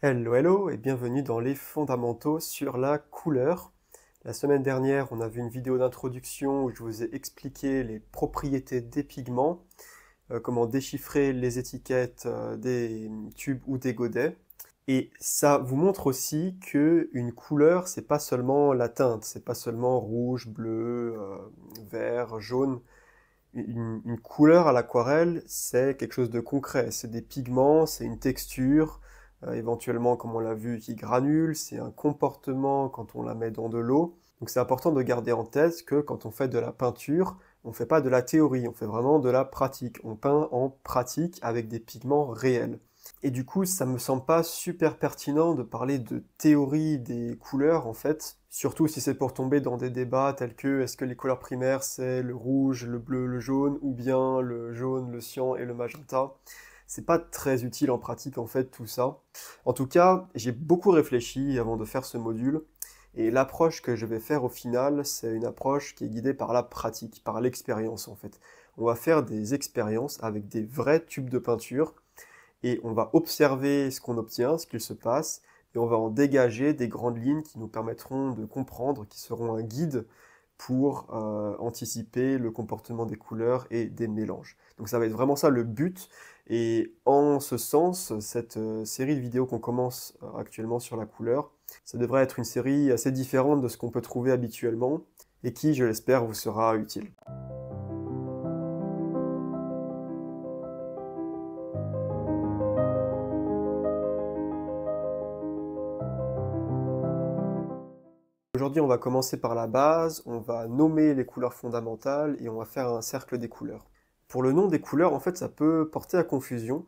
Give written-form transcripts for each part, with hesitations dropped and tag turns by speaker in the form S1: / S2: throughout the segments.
S1: Hello, hello et bienvenue dans les fondamentaux sur la couleur. La semaine dernière, on a vu une vidéo d'introduction où je vous ai expliqué les propriétés des pigments, comment déchiffrer les étiquettes des tubes ou des godets. Et ça vous montre aussi que une couleur, c'est pas seulement la teinte, c'est pas seulement rouge, bleu, vert, jaune. Une couleur à l'aquarelle, c'est quelque chose de concret. C'est des pigments, c'est une texture, éventuellement, comme on l'a vu, qui granule, c'est un comportement quand on la met dans de l'eau. Donc c'est important de garder en tête que quand on fait de la peinture, on ne fait pas de la théorie, on fait vraiment de la pratique. On peint en pratique avec des pigments réels. Et du coup, ça me semble pas super pertinent de parler de théorie des couleurs, en fait, surtout si c'est pour tomber dans des débats tels que est-ce que les couleurs primaires c'est le rouge, le bleu, le jaune, ou bien le jaune, le cyan et le magenta. C'est pas très utile en pratique, en fait, tout ça. En tout cas, j'ai beaucoup réfléchi avant de faire ce module, et l'approche que je vais faire au final, c'est une approche qui est guidée par la pratique, par l'expérience, en fait. On va faire des expériences avec des vrais tubes de peinture, et on va observer ce qu'on obtient, ce qu'il se passe, et on va en dégager des grandes lignes qui nous permettront de comprendre, qui seront un guide pour anticiper le comportement des couleurs et des mélanges. Donc ça va être vraiment ça le but, et en ce sens, cette série de vidéos qu'on commence actuellement sur la couleur, ça devrait être une série assez différente de ce qu'on peut trouver habituellement, et qui, je l'espère, vous sera utile. Aujourd'hui, on va commencer par la base, on va nommer les couleurs fondamentales et on va faire un cercle des couleurs. Pour le nom des couleurs, en fait, ça peut porter à confusion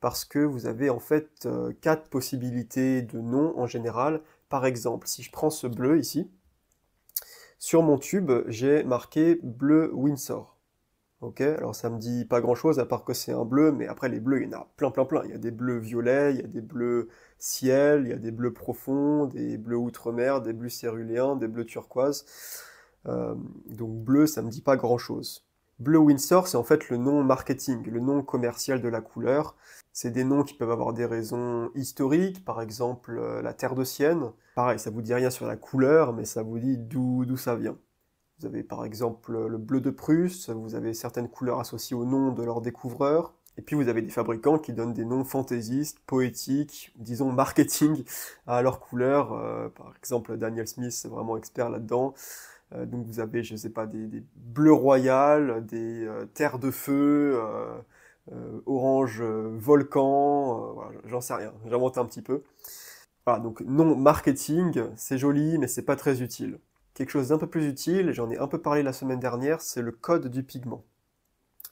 S1: parce que vous avez en fait quatre possibilités de noms en général. Par exemple, si je prends ce bleu ici, sur mon tube, j'ai marqué bleu Windsor. Ok, alors ça me dit pas grand-chose à part que c'est un bleu, mais après les bleus, il y en a plein, plein, plein. Il y a des bleus violets, il y a des bleus ciel, il y a des bleus profonds, des bleus outre-mer, des bleus céruléens, des bleus turquoise. Donc bleu, ça me dit pas grand-chose. Bleu Windsor, c'est en fait le nom marketing, le nom commercial de la couleur. C'est des noms qui peuvent avoir des raisons historiques, par exemple la terre de Sienne. Pareil, ça vous dit rien sur la couleur, mais ça vous dit d'où ça vient. Vous avez par exemple le bleu de Prusse, vous avez certaines couleurs associées au nom de leurs découvreurs, et puis vous avez des fabricants qui donnent des noms fantaisistes, poétiques, disons marketing à leurs couleurs. Par exemple, Daniel Smith, c'est vraiment expert là-dedans. Donc vous avez, je ne sais pas, des bleus royales, des terres de feu, orange volcan, voilà, j'en sais rien, j'invente un petit peu. Voilà, donc nom marketing, c'est joli, mais c'est pas très utile. Quelque chose d'un peu plus utile, et j'en ai un peu parlé la semaine dernière, c'est le code du pigment.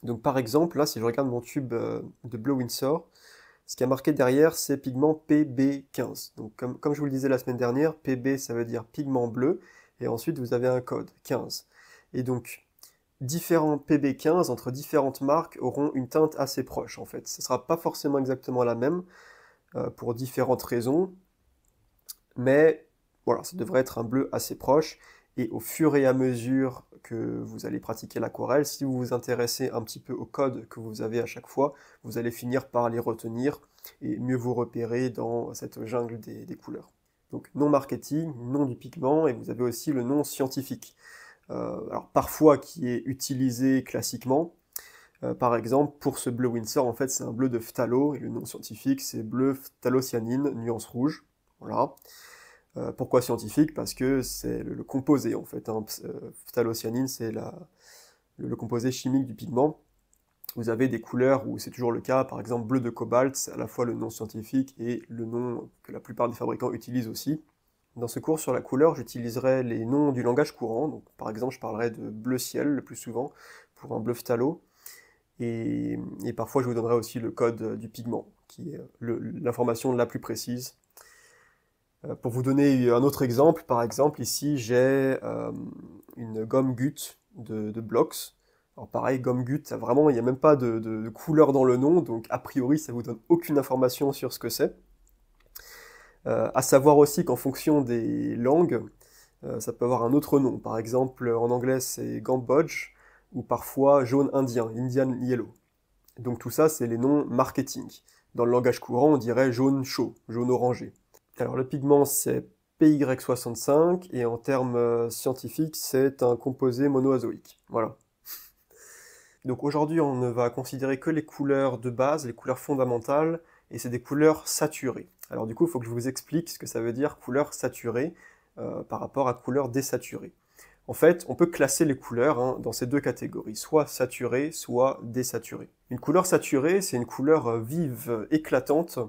S1: Donc par exemple, là, si je regarde mon tube de Bleu Windsor, ce qui a marqué derrière, c'est pigment PB15. Donc comme je vous le disais la semaine dernière, PB, ça veut dire pigment bleu, et ensuite vous avez un code, 15. Et donc, différents PB15 entre différentes marques auront une teinte assez proche, en fait. Ce ne sera pas forcément exactement la même, pour différentes raisons, mais voilà, ça devrait être un bleu assez proche. Et au fur et à mesure que vous allez pratiquer l'aquarelle, si vous vous intéressez un petit peu aux codes que vous avez à chaque fois, vous allez finir par les retenir et mieux vous repérer dans cette jungle des couleurs. Donc nom marketing, nom du pigment, et vous avez aussi le nom scientifique. Alors parfois qui est utilisé classiquement. Par exemple, pour ce bleu Windsor, en fait, c'est un bleu de phthalo, et le nom scientifique, c'est bleu phthalocyanine, nuance rouge. Voilà. Pourquoi scientifique? Parce que c'est le composé, en fait, hein. Phthalocyanine, c'est le composé chimique du pigment. Vous avez des couleurs où c'est toujours le cas, par exemple bleu de cobalt, c'est à la fois le nom scientifique et le nom que la plupart des fabricants utilisent aussi. Dans ce cours sur la couleur, j'utiliserai les noms du langage courant. Donc, par exemple, je parlerai de bleu ciel le plus souvent pour un bleu phthalo. Et parfois, je vous donnerai aussi le code du pigment, qui est l'information la plus précise. Pour vous donner un autre exemple, par exemple, ici, j'ai une gomme gut de Blox. Alors pareil, gomme gut, vraiment, il n'y a même pas de couleur dans le nom, donc a priori, ça vous donne aucune information sur ce que c'est. À savoir aussi qu'en fonction des langues, ça peut avoir un autre nom. Par exemple, en anglais, c'est Gambodge, ou parfois jaune indien, Indian Yellow. Donc tout ça, c'est les noms marketing. Dans le langage courant, on dirait jaune chaud, jaune orangé. Alors le pigment, c'est PY65, et en termes scientifiques, c'est un composé monoazoïque. Voilà. Donc aujourd'hui, on ne va considérer que les couleurs de base, les couleurs fondamentales, et c'est des couleurs saturées. Alors du coup, il faut que je vous explique ce que ça veut dire couleur saturée par rapport à couleur désaturée. En fait, on peut classer les couleurs dans ces deux catégories, soit saturées, soit désaturées. Une couleur saturée, c'est une couleur vive, éclatante,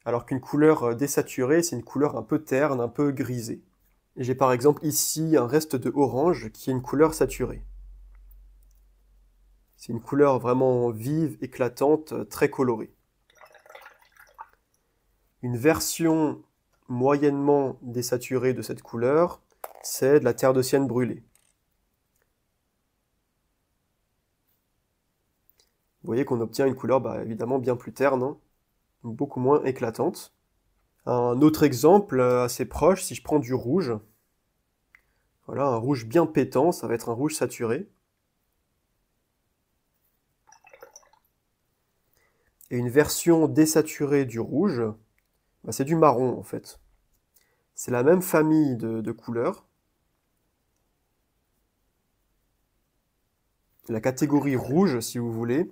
S1: alors qu'une couleur désaturée, c'est une couleur un peu terne, un peu grisée. J'ai par exemple ici un reste de orange qui est une couleur saturée. C'est une couleur vraiment vive, éclatante, très colorée. Une version moyennement désaturée de cette couleur, c'est de la terre de sienne brûlée. Vous voyez qu'on obtient une couleur évidemment bien plus terne, beaucoup moins éclatante. Un autre exemple assez proche, si je prends du rouge, voilà, un rouge bien pétant, ça va être un rouge saturé. Et une version désaturée du rouge, c'est du marron en fait. C'est la même famille de couleurs. La catégorie rouge, si vous voulez,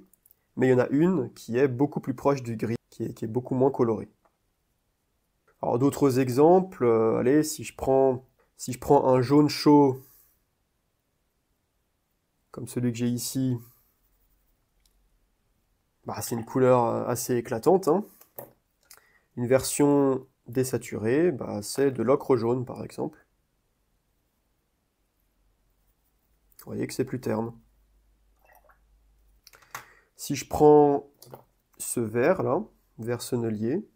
S1: mais il y en a une qui est beaucoup plus proche du gris, qui est beaucoup moins colorée. Alors d'autres exemples, allez, si je prends un jaune chaud, comme celui que j'ai ici, c'est une couleur assez éclatante. Une version désaturée, c'est de l'ocre jaune par exemple. Vous voyez que c'est plus terne. Si je prends ce vert là, vert sennelier,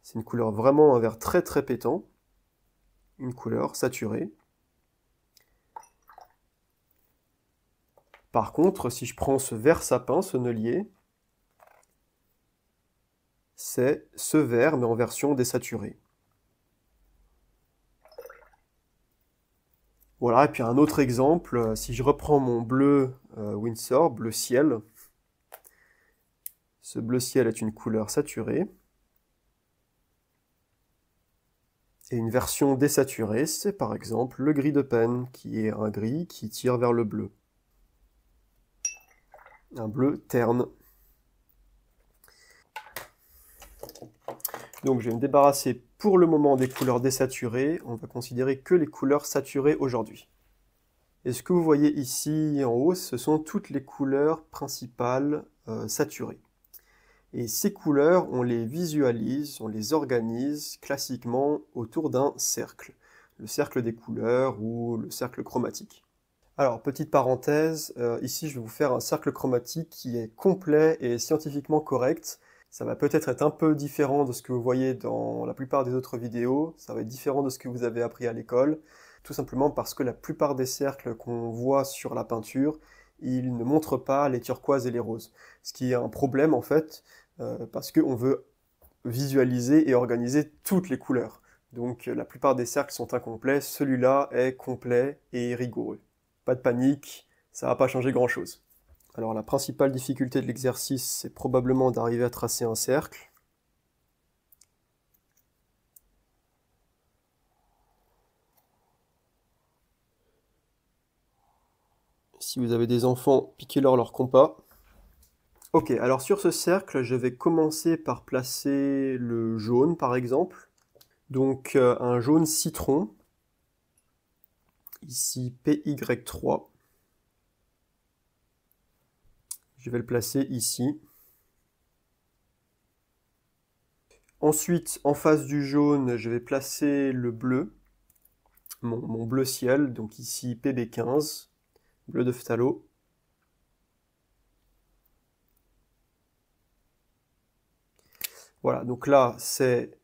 S1: c'est une couleur vraiment un vert très très pétant, une couleur saturée. Par contre, si je prends ce vert sapin sennelier, c'est ce vert mais en version désaturée. Voilà, et puis un autre exemple, si je reprends mon bleu Winsor, bleu ciel, ce bleu ciel est une couleur saturée. Et une version désaturée, c'est par exemple le gris de Pen, qui est un gris qui tire vers le bleu. Un bleu terne. Donc je vais me débarrasser pour le moment des couleurs désaturées. On va considérer que les couleurs saturées aujourd'hui. Et ce que vous voyez ici en haut, ce sont toutes les couleurs principales saturées. Et ces couleurs, on les visualise, on les organise classiquement autour d'un cercle. Le cercle des couleurs ou le cercle chromatique. Alors, petite parenthèse, ici je vais vous faire un cercle chromatique qui est complet et scientifiquement correct. Ça va peut-être être un peu différent de ce que vous voyez dans la plupart des autres vidéos, ça va être différent de ce que vous avez appris à l'école, tout simplement parce que la plupart des cercles qu'on voit sur la peinture, ils ne montrent pas les turquoises et les roses. Ce qui est un problème en fait, parce qu'on veut visualiser et organiser toutes les couleurs. Donc la plupart des cercles sont incomplets, celui-là est complet et rigoureux. Pas de panique, ça va pas changer grand-chose. Alors la principale difficulté de l'exercice, c'est probablement d'arriver à tracer un cercle. Si vous avez des enfants, piquez-leur leur compas. Ok, alors sur ce cercle, je vais commencer par placer le jaune par exemple. Donc un jaune citron, ici PY3. Je vais le placer ici. Ensuite, en face du jaune, je vais placer le bleu, mon bleu ciel, donc ici PB15, bleu de phthalo. Voilà, donc là, c'est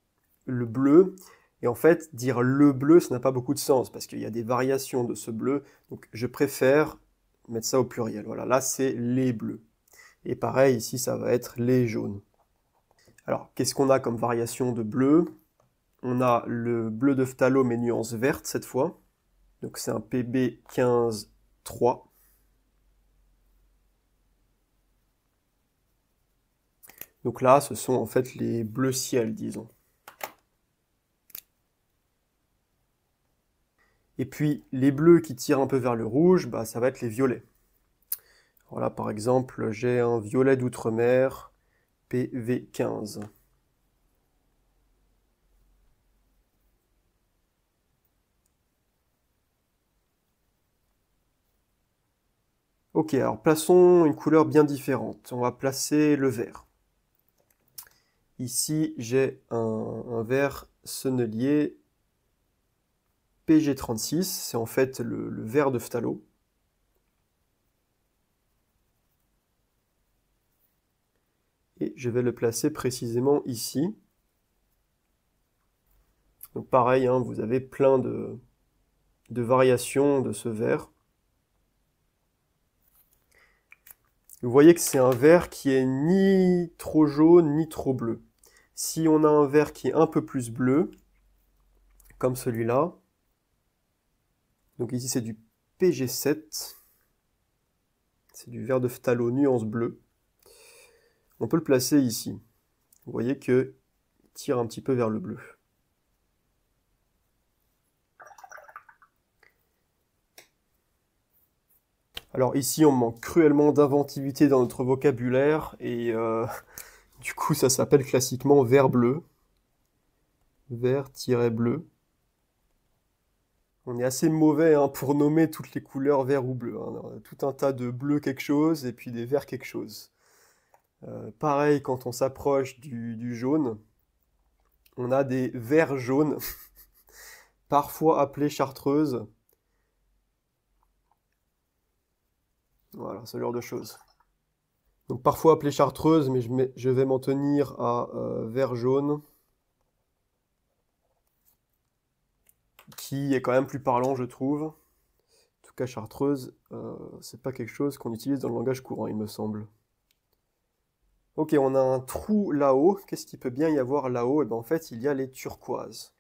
S1: le bleu. Et en fait, dire le bleu, ça n'a pas beaucoup de sens, parce qu'il y a des variations de ce bleu. Donc je préfère mettre ça au pluriel. Voilà, là, c'est les bleus. Et pareil, ici, ça va être les jaunes. Alors, qu'est-ce qu'on a comme variation de bleu? On a le bleu de phthalo, mais nuance verte cette fois. Donc c'est un PB15-3. Donc là, ce sont en fait les bleus ciel, disons. Et puis les bleus qui tirent un peu vers le rouge, bah, ça va être les violets. Voilà, par exemple, j'ai un violet d'outre-mer PV15. Ok, alors plaçons une couleur bien différente. On va placer le vert. Ici, j'ai un vert sennelier PG36, c'est en fait le vert de phthalo. Et je vais le placer précisément ici. Donc pareil, hein, vous avez plein de variations de ce vert. Vous voyez que c'est un vert qui est ni trop jaune ni trop bleu. Si on a un vert qui est un peu plus bleu, comme celui-là, donc ici c'est du PG7, c'est du vert de phthalo nuance bleu, on peut le placer ici. Vous voyez qu'il tire un petit peu vers le bleu. Alors ici on manque cruellement d'inventivité dans notre vocabulaire et du coup ça s'appelle classiquement vert bleu. Vert-bleu. On est assez mauvais hein, pour nommer toutes les couleurs vert ou bleu. Hein. On a tout un tas de bleu quelque chose et puis des verts quelque chose. Pareil quand on s'approche du jaune, on a des verts jaunes, parfois appelés chartreuses. Voilà, ce genre de choses. Donc parfois appelées chartreuses, mais je vais m'en tenir à vert jaune, qui est quand même plus parlant, je trouve. En tout cas, chartreuse, c'est pas quelque chose qu'on utilise dans le langage courant, il me semble. Ok, on a un trou là-haut. Qu'est-ce qu'il peut bien y avoir là-haut? Eh ben, en fait, il y a les turquoises.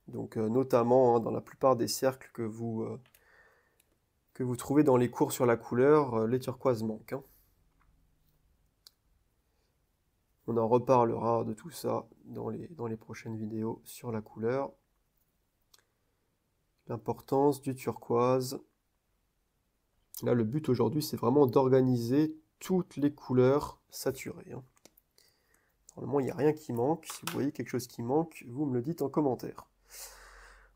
S1: Donc, notamment hein, dans la plupart des cercles que vous trouvez dans les cours sur la couleur, les turquoises manquent. Hein. On en reparlera de tout ça dans les prochaines vidéos sur la couleur. L'importance du turquoise. Là, le but aujourd'hui, c'est vraiment d'organiser toutes les couleurs saturées. Hein. Normalement, il n'y a rien qui manque. Si vous voyez quelque chose qui manque, vous me le dites en commentaire.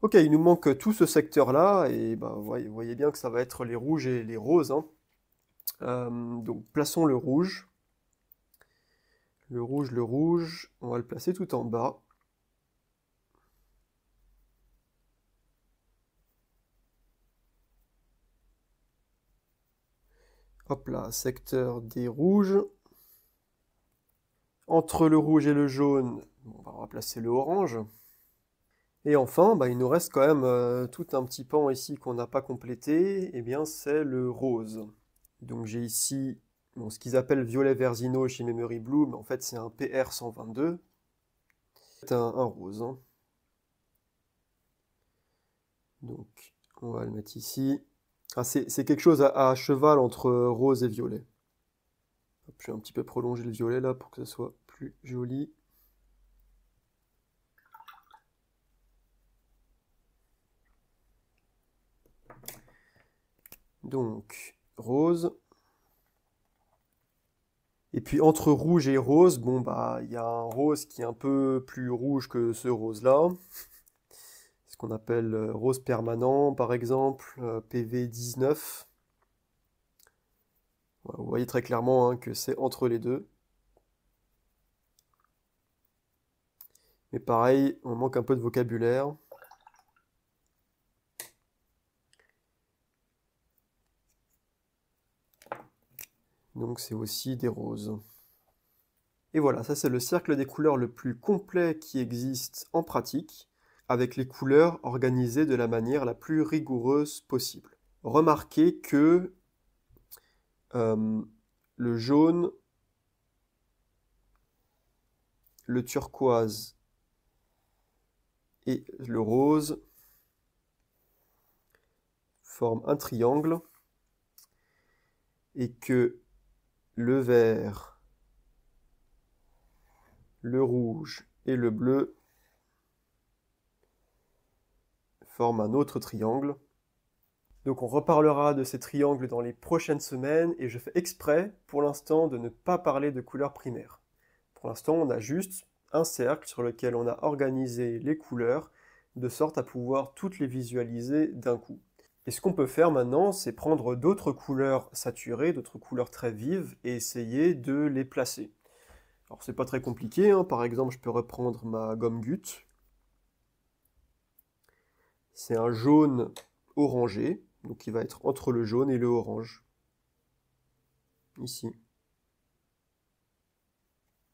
S1: Ok, il nous manque tout ce secteur-là, et bah, vous voyez bien que ça va être les rouges et les roses. Hein. Donc plaçons le rouge. Le rouge, on va le placer tout en bas. Hop là, secteur des rouges. Entre le rouge et le jaune, on va placer le orange. Et enfin, bah, il nous reste quand même tout un petit pan ici qu'on n'a pas complété, et bien c'est le rose. Donc j'ai ici bon, ce qu'ils appellent violet versino chez Memory Blue, mais en fait c'est un PR122. C'est un rose. Hein. Donc on va le mettre ici. Ah, c'est quelque chose à cheval entre rose et violet. Hop, je vais un petit peu prolonger le violet là pour que ce soit plus joli. Donc rose. Et puis entre rouge et rose, bon bah il y a un rose qui est un peu plus rouge que ce rose-là. Ce qu'on appelle rose permanent par exemple, PV19. Voilà, vous voyez très clairement hein, que c'est entre les deux. Mais pareil, on manque un peu de vocabulaire. Donc c'est aussi des roses. Et voilà, ça c'est le cercle des couleurs le plus complet qui existe en pratique, avec les couleurs organisées de la manière la plus rigoureuse possible. Remarquez que le jaune, le turquoise et le rose forment un triangle et que le vert le rouge et le bleu forment un autre triangle. Donc on reparlera de ces triangles dans les prochaines semaines et je fais exprès pour l'instant de ne pas parler de couleurs primaires. Pour l'instant on a juste un cercle sur lequel on a organisé les couleurs de sorte à pouvoir toutes les visualiser d'un coup. Et ce qu'on peut faire maintenant, c'est prendre d'autres couleurs saturées, d'autres couleurs très vives, et essayer de les placer. Alors c'est pas très compliqué, hein. Par exemple je peux reprendre ma gomme Gut. C'est un jaune orangé, donc il va être entre le jaune et le orange. Ici. Vous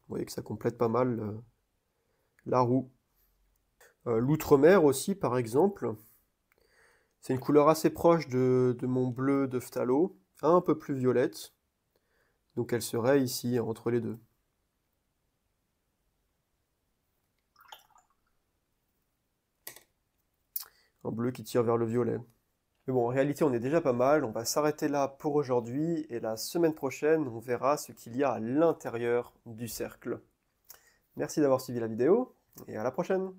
S1: voyez que ça complète pas mal la roue. L'outremer aussi par exemple. C'est une couleur assez proche de mon bleu de phthalo, un peu plus violette. Donc elle serait ici, entre les deux. Un bleu qui tire vers le violet. Mais bon, en réalité, on est déjà pas mal. On va s'arrêter là pour aujourd'hui. Et la semaine prochaine, on verra ce qu'il y a à l'intérieur du cercle. Merci d'avoir suivi la vidéo et à la prochaine!